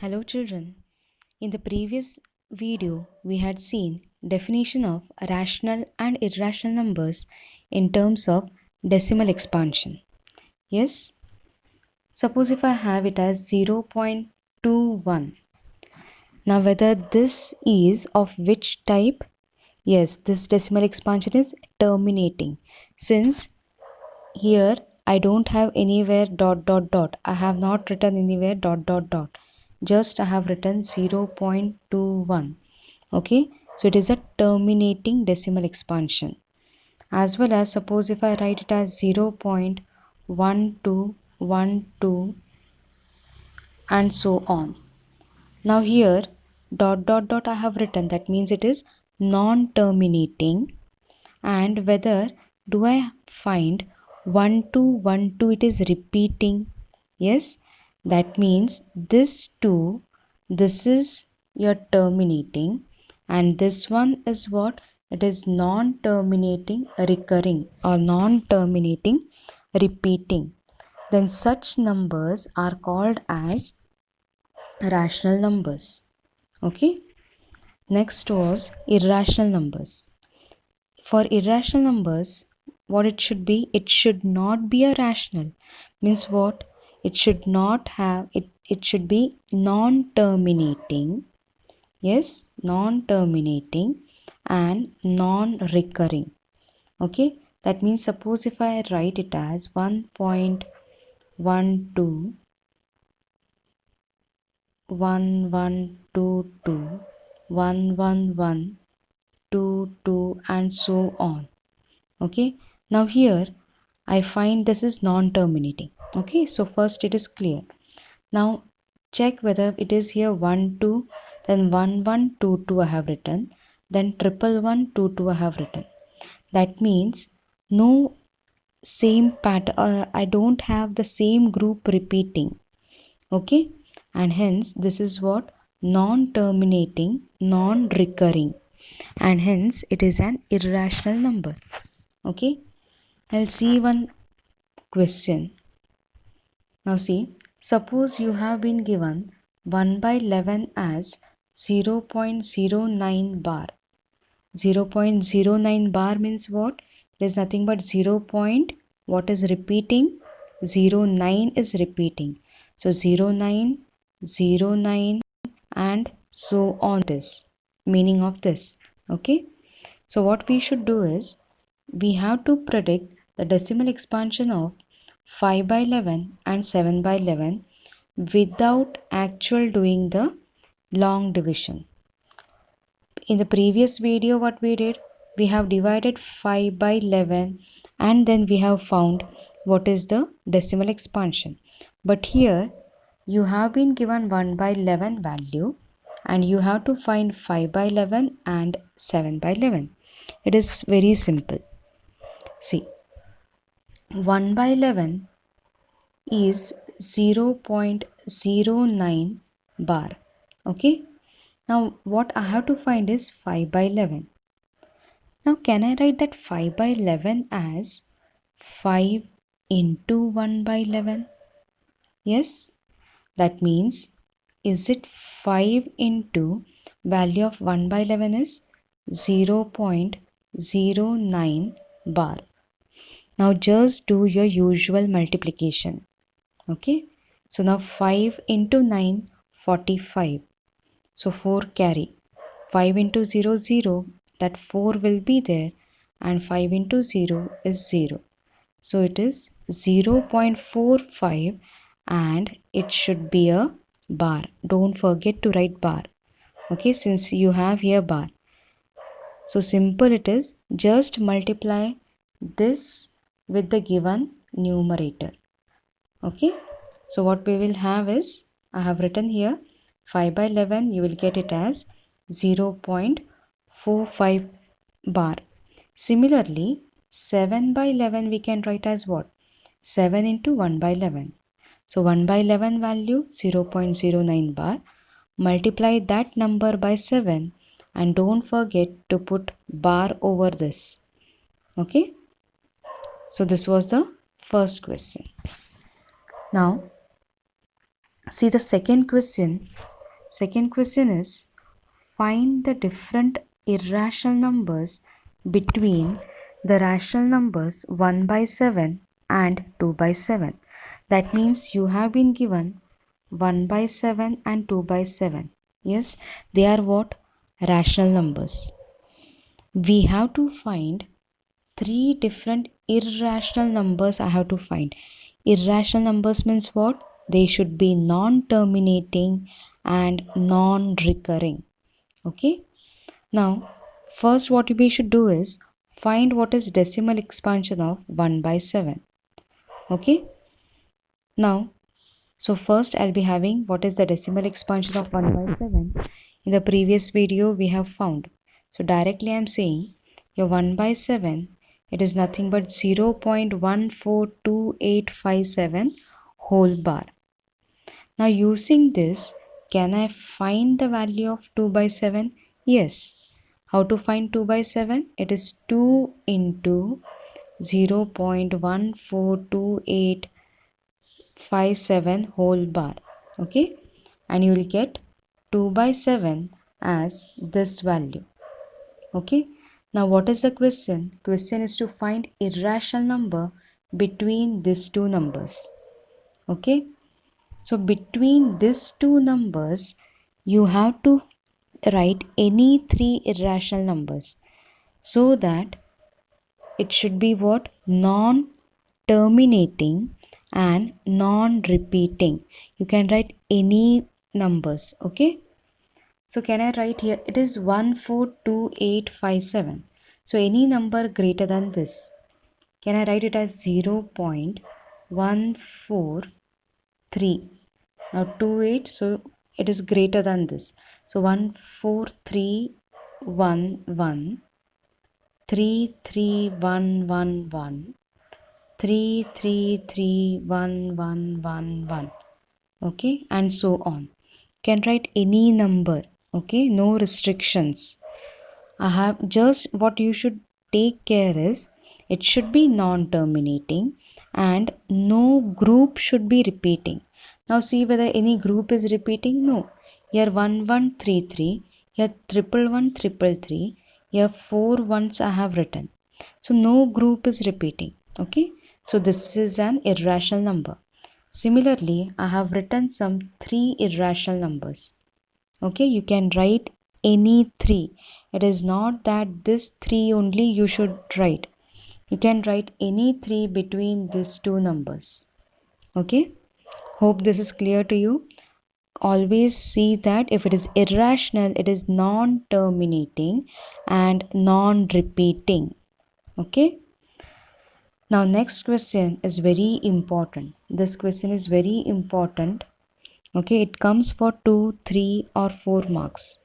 Hello children. In the previous video we had seen definition of rational and irrational numbers in terms of decimal expansion. Yes? Suppose if I have it as 0.21. Now whether this is of which type? Yes, this decimal expansion is terminating. Since here I don't have anywhere dot dot dot. I have not written anywhere dot dot dot. Just I have written 0.21. Okay, so it is a terminating decimal expansion. As well as suppose if I write it as 0.1212 and so on. Now here dot dot dot I have written, that means it is non-terminating. And whether do I find 1212, it is repeating. Yes, that means this is your terminating, and this one is what? It is non-terminating recurring or non-terminating repeating. Then such numbers are called as rational numbers. Okay, next was irrational numbers. For irrational numbers, what it should be? It should not be a rational. Means what? It should not have it should be non-terminating. Yes, non-terminating and non-recurring. Okay, that means suppose if I write it as 1.12 1122 11122 and so on. Okay, now here I find this is non-terminating. Okay, so first it is clear. Now check whether it is here 1 2, then 1122 I have written, then 1122 I have written. That means no same pattern, I don't have the same group repeating. Okay, and hence this is what? Non-terminating, non-recurring, and hence it is an irrational number. Okay, I'll see one question. Now see, suppose you have been given 1 by 11 as 0.09 bar. 0.09 bar means what? It is nothing but 0. What is repeating? 09 is repeating. So 09, 09 and so on, this meaning of this. Okay, so what we should do is we have to predict the decimal expansion of 5 by 11 and 7 by 11 without actual doing the long division. In the previous video what we did, we have divided 5 by 11 and then we have found what is the decimal expansion. But here you have been given 1 by 11 value and you have to find 5 by 11 and 7 by 11. It is very simple. See, 1 by 11 is 0.09 bar. Okay, now what I have to find is 5 by 11. Now can I write that 5 by 11 as 5 into 1 by 11? Yes, that means is it 5 into value of 1 by 11 is 0.09 bar. Now just do your usual multiplication. Okay, so now 5 into 9, 45. So 4 carry. 5 into 0, 0. That 4 will be there, and 5 into 0 is 0. So it is 0.45 and it should be a bar. Don't forget to write bar. Okay, since you have here bar. So simple it is. Just multiply this with the given numerator. Okay, so what we will have is, I have written here 5 by 11, you will get it as 0.45 bar. Similarly, 7 by 11 we can write as what? 7 into 1 by 11. So 1 by 11 value 0.09 bar. Multiply that number by 7 and don't forget to put bar over this. Okay, so this was the first question. Now see the second question. Second question is, find the different irrational numbers between the rational numbers 1 by 7 and 2 by 7. That means you have been given 1 by 7 and 2 by 7. Yes, they are what? Rational numbers. We have to find three different irrational numbers. I have to find. Irrational numbers means what? They should be non-terminating and non-recurring. Okay. Now, first what we should do is find what is decimal expansion of 1 by 7. Okay. Now, so first I'll be having what is the decimal expansion of 1 by 7. In the previous video we have found. So directly I'm saying your 1 by 7, it is nothing but 0.142857 whole bar. Now using this, can I find the value of 2 by 7? Yes. How to find 2 by 7? It is 2 into 0.142857 whole bar. Okay. And you will get 2 by 7 as this value. Okay. Now what is the question? Question is to find irrational number between these two numbers. Okay. So between these two numbers, you have to write any three irrational numbers so that it should be what? Non-terminating and non-repeating. You can write any numbers. Okay. So can I write here? It is 142857. So any number greater than this. Can I write it as 0.143? Now 28, so it is greater than this. So 14311, 33111, 333111, okay, and so on. Can write any number, okay, no restrictions. I have just what you should take care is it should be non-terminating and no group should be repeating. Now see whether any group is repeating. No. Here 1133, here 11133, here 4 ones I have written. So no group is repeating. Okay. So this is an irrational number. Similarly, I have written some 3 irrational numbers. Okay, you can write any 3. It is not that this 3 only you should write. You can write any 3 between these two numbers. Okay, hope this is clear to you. Always see that if it is irrational, it is non-terminating and non-repeating. Okay. Now next question is very important. This question is very important. Okay, it comes for 2, 3 or 4 marks.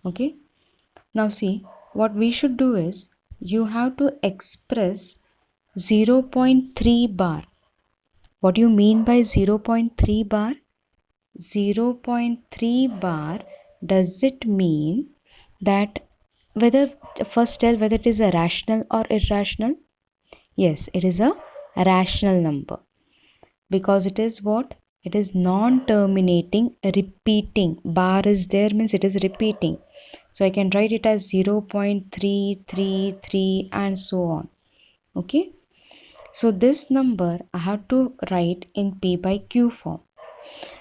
Okay. Now see, what we should do is you have to express 0.3 bar. What do you mean by 0.3 bar? 0.3 bar, does it mean that whether, first tell whether it is a rational or irrational? Yes, it is a rational number because it is what? It is non-terminating, repeating. Bar is there means it is repeating. So I can write it as 0.333 and so on. Okay. So this number I have to write in P by Q form.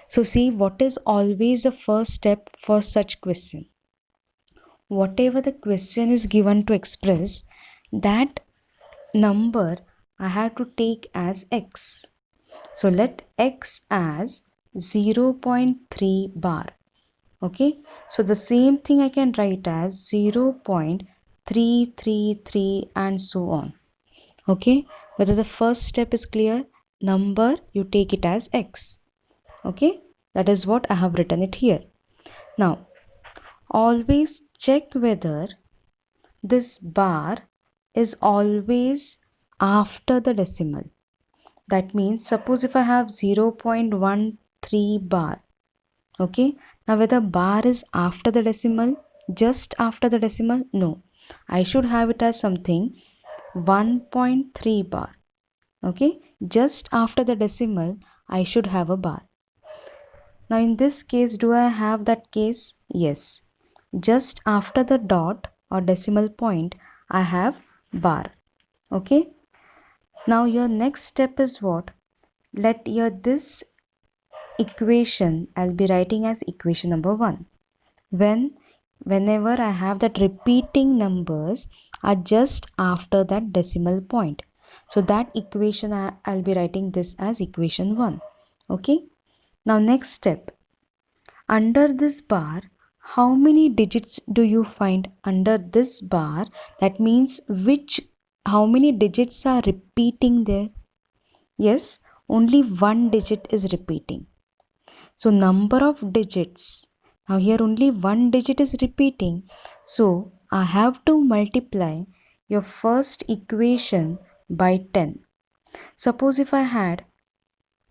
So see, what is always the first step for such question? Whatever the question is given to express, that number I have to take as x. So let x as 0.3 bar. Okay. So the same thing I can write as 0.333 and so on. Okay. Whether the first step is clear, number you take it as x. Okay. That is what I have written it here. Now, always check whether this bar is always after the decimal. That means suppose if I have 0.13 bar. Okay. Now whether bar is after the decimal, just after the decimal? No. I should have it as something 1.3 bar. Okay. Just after the decimal, I should have a bar. Now in this case, do I have that case? Yes. Just after the dot or decimal point, I have bar. Okay. Now your next step is what? Let your this equation, I'll be writing as equation number 1. Whenever I have that repeating numbers are just after that decimal point. So that equation I'll be writing this as equation 1. Okay. Now next step. Under this bar, how many digits do you find under this bar? That means how many digits are repeating there? Yes, only one digit is repeating. So number of digits. Now here only one digit is repeating. So I have to multiply your first equation by 10. Suppose if I had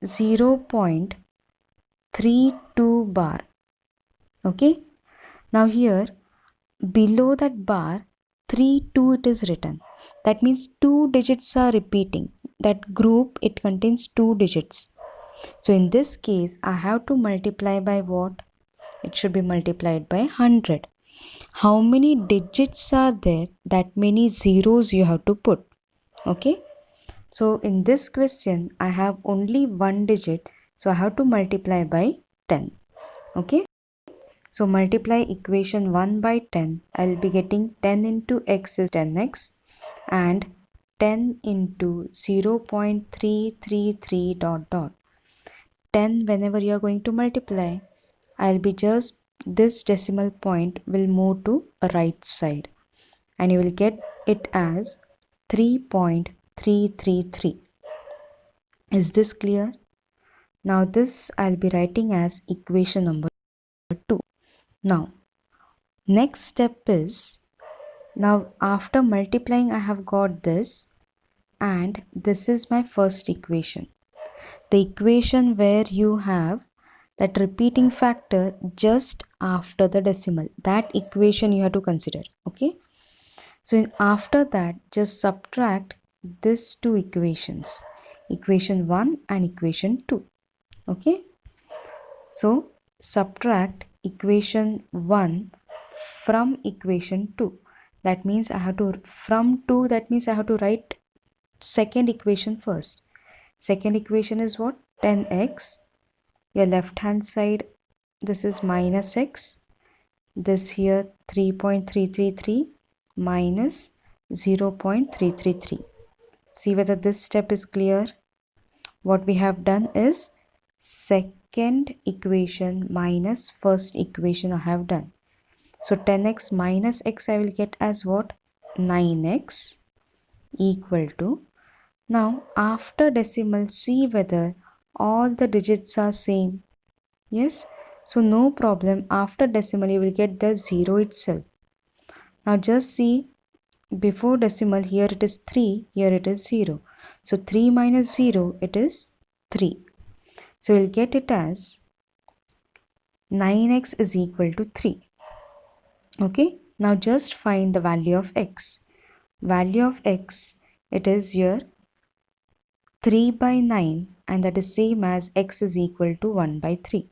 0.32 bar. Okay. Now here below that bar 32 it is written. That means two digits are repeating. That group, it contains two digits. So in this case I have to multiply by what? It should be multiplied by 100. How many digits are there? That many zeros you have to put. Okay. So in this question I have only one digit. So I have to multiply by 10. Okay. So multiply equation 1 by 10. I'll be getting 10 into x is 10x and 10 into 0.333 dot dot. 10 whenever you are going to multiply, I'll be just this decimal point will move to a right side and you will get it as 3.333. Is this clear? Now this I'll be writing as equation number 2. Now next step is, now after multiplying I have got this and this is my first equation. The equation where you have that repeating factor just after the decimal. That equation you have to consider. Okay. So after that just subtract these two equations. Equation 1 and equation 2. Okay. So subtract equation 1 from equation 2. That means I have to, from 2, that means I have to write second equation first. Second equation is what? 10x. Your left hand side, this is minus x. This here 3.333 minus 0.333. See whether this step is clear. What we have done is second equation minus first equation I have done. So 10x minus x I will get as what? 9x equal to, now after decimal see whether all the digits are same. Yes, so no problem, after decimal you will get the 0 itself. Now just see, before decimal here it is 3, here it is 0. So 3 minus 0 it is 3. So we'll get it as 9x is equal to 3. Okay, now just find the value of x. Value of x, it is here 3 by 9 and that is same as x is equal to 1 by 3.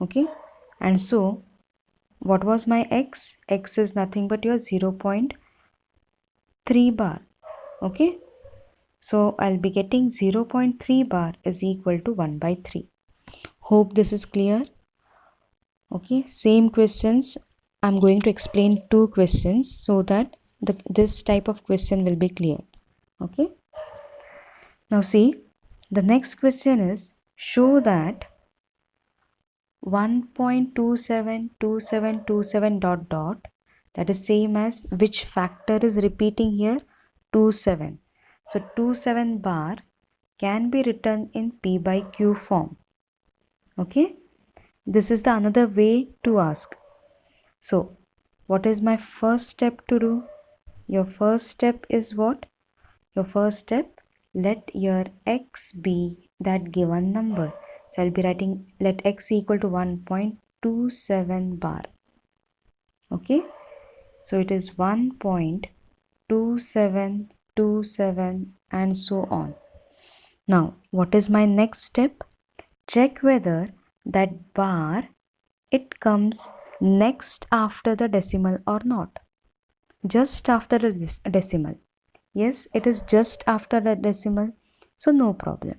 Okay, and so what was my x? X is nothing but your 0.3 bar. Okay, so I'll be getting 0.3 bar is equal to 1 by 3. Hope this is clear. Okay, same questions. I'm going to explain two questions so that this type of question will be clear. Okay. Now see, the next question is, show that 1.272727 dot dot, that is same as which factor is repeating here? 27. So 27 bar can be written in P by Q form. Okay. This is the another way to ask. So what is my first step to do? Your first step is what? Your first step, let your x be that given number. So I'll be writing let x equal to 1.27 bar. Okay. So it is 1.2727 and so on. Now what is my next step? Check whether that bar, it comes next after the decimal or not? Just after the decimal. Yes, it is just after the decimal, so no problem.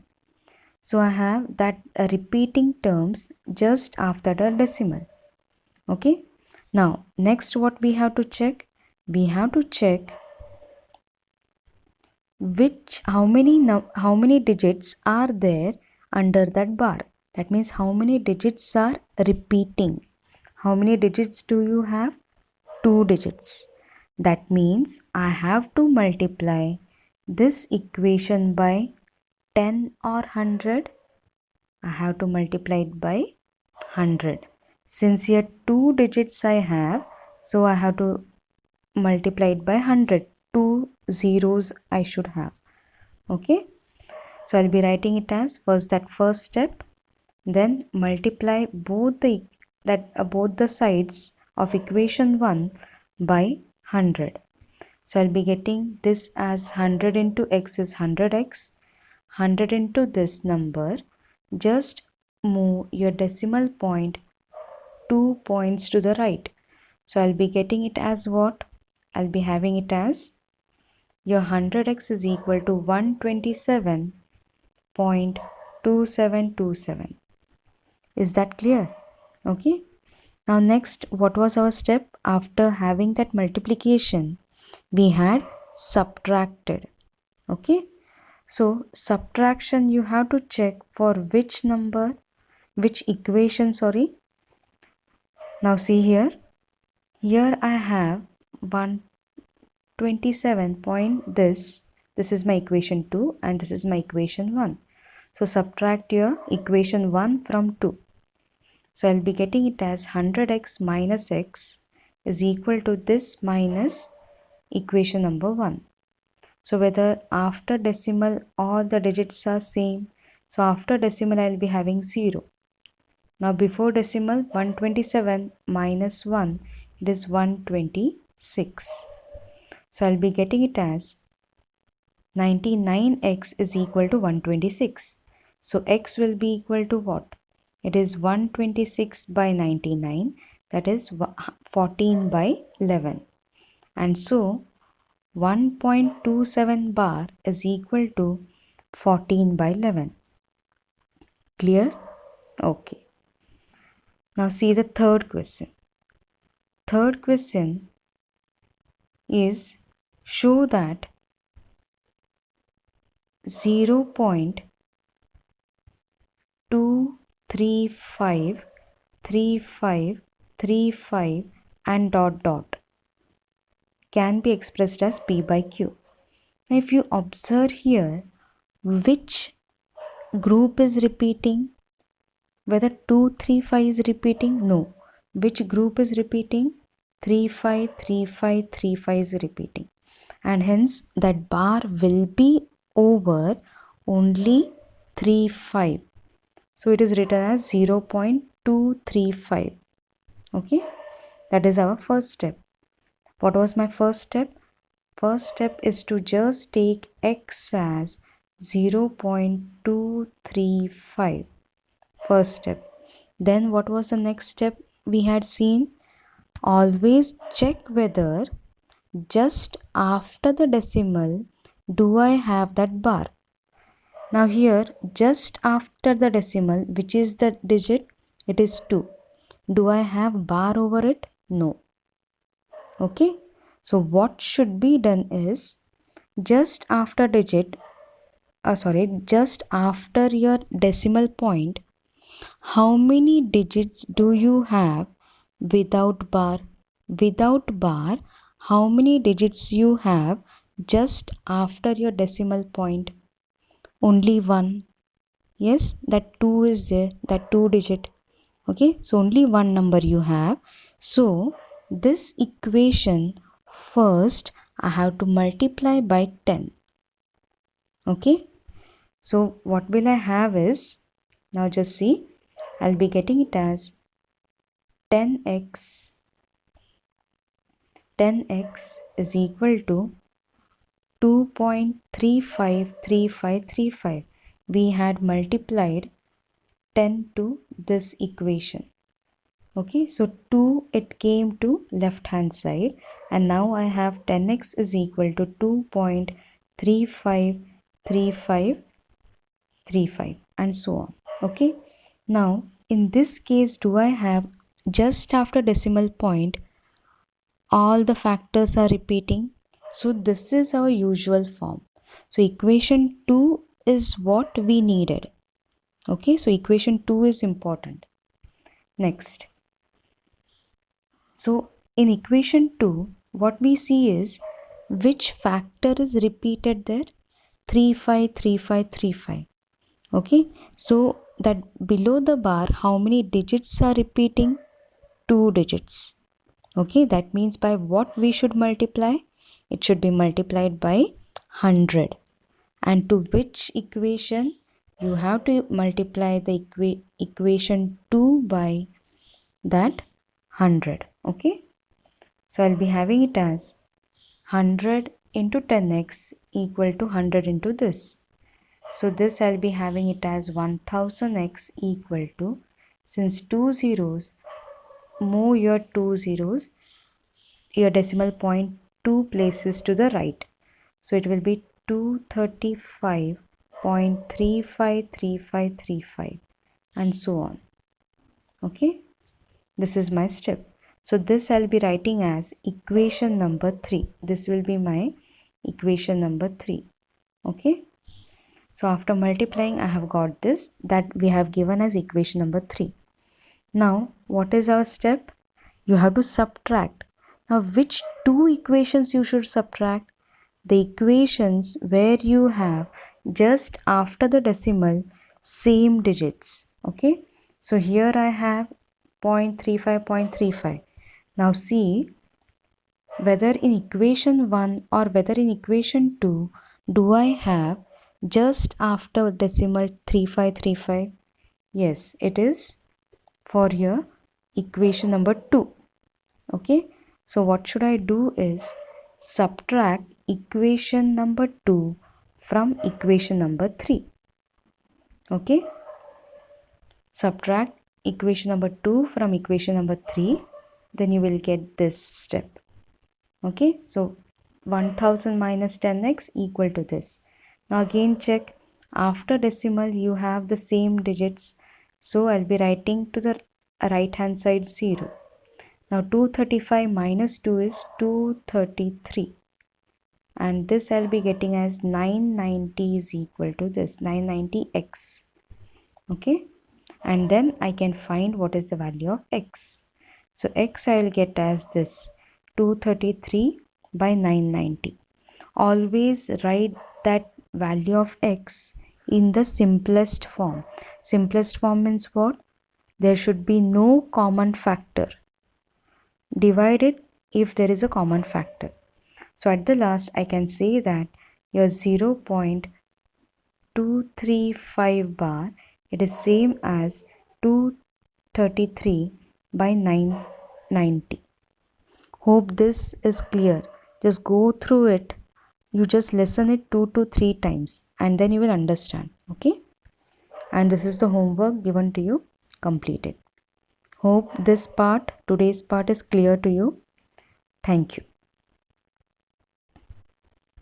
So I have that repeating terms just after the decimal. Okay. Now next what we have to check? We have to check how many digits are there under that bar. That means how many digits are repeating. How many digits do you have? 2 digits. That means I have to multiply this equation by 10 or 100. I have to multiply it by 100. Since here 2 digits I have, so I have to multiply it by 100. 2 zeros I should have. Okay. So I'll be writing it as first step, then multiply both the sides of equation 1 by 100. So I'll be getting this as 100 into x is 100x. 100 into this number, just move your decimal point 2 points to the right. So I'll be getting it as what? I'll be having it as your 100x is equal to 127.2727. Is that clear? Okay. Now next, what was our step? After having that multiplication, we had subtracted. Okay. So subtraction, you have to check for which number, which equation, sorry. Now see here. Here I have 127 point this is my equation 2 and this is my equation 1. So subtract your equation 1 from 2. So I'll be getting it as 100x minus x is equal to this minus equation number 1. So whether after decimal or the digits are same, so after decimal I'll be having 0. Now before decimal 127 minus 1, it is 126. So I'll be getting it as 99x is equal to 126. So x will be equal to what? It is 126 by 99, that is 14 by 11. And so 1.27 bar is equal to 14 by 11. Clear? Okay. Now see the third question. Third question is show that 0.2353535 and dot dot can be expressed as P by Q. Now if you observe here, which group is repeating? Whether 235 is repeating? No. Which group is repeating? 353535 is repeating. And hence that bar will be over only 35. So it is written as 0.235. Okay. That is our first step. What was my first step? First step is to just take x as 0.235. First step. Then what was the next step we had seen? Always check whether just after the decimal do I have that bar. Now here just after the decimal, which is the digit? It is 2. Do I have bar over it? No. Okay. So what should be done is just after just after your decimal point, how many digits do you have without bar? Without bar, how many digits you have just after your decimal point? Only 1. Yes, that 2 is there, that 2 digit. Okay, so only one number you have. So this equation first I have to multiply by 10. Okay, so what will I have is, now just see, I'll be getting it as 10x is equal to 2.353535. We had multiplied 10 to this equation. Okay, so 2 it came to left hand side, and now I have 10x is equal to 2.353535 and so on. Okay, now in this case, do I have just after decimal point all the factors are repeating? So this is our usual form. So equation 2 is what we needed. Okay, so equation 2 is important. Next, so in equation 2, what we see is which factor is repeated there? 353535. Okay, so that below the bar, how many digits are repeating? 2 digits. Okay, that means by what we should multiply? It should be multiplied by 100. And to which equation? You have to multiply the equation 2 by that 100. Okay, so I'll be having it as 100 into 10x equal to 100 into this. So this I'll be having it as 1000x equal to, since 2 zeros, move your 2 zeros, your decimal point 2 places to the right. So it will be 235.353535 and so on. Okay, this is my step. So this I'll be writing as equation number 3. This will be my equation number 3. Okay, so after multiplying I have got this that we have given as equation number 3. Now what is our step? You have to subtract. Now which two equations you should subtract? The equations where you have just after the decimal same digits. Okay, so here I have 0.35. Now see whether in equation 1 or whether in equation 2 do I have just after decimal 3535. Yes, it is for your equation number 2. Okay, so what should I do is subtract equation number 2 from equation number 3. Okay, subtract equation number 2 from equation number 3, then you will get this step. Okay, so 1000 minus 10x equal to this. Now again check, after decimal you have the same digits, so I'll be writing to the right hand side 0. Now 235 minus 2 is 233, and this I'll be getting as 990 is equal to this 990x. Okay, and then I can find what is the value of x. So x I will get as this 233 by 990. Always write that value of x in the simplest form. Simplest form means what? There should be no common factor. Divide it if there is a common factor. So at the last I can say that your 0.235 bar, it is same as 233 by 990. Hope this is clear. Just go through it. You just listen it 2 to 3 times and then you will understand. Okay, and this is the homework given to you. Complete it. Hope this part, today's part, is clear to you. Thank you.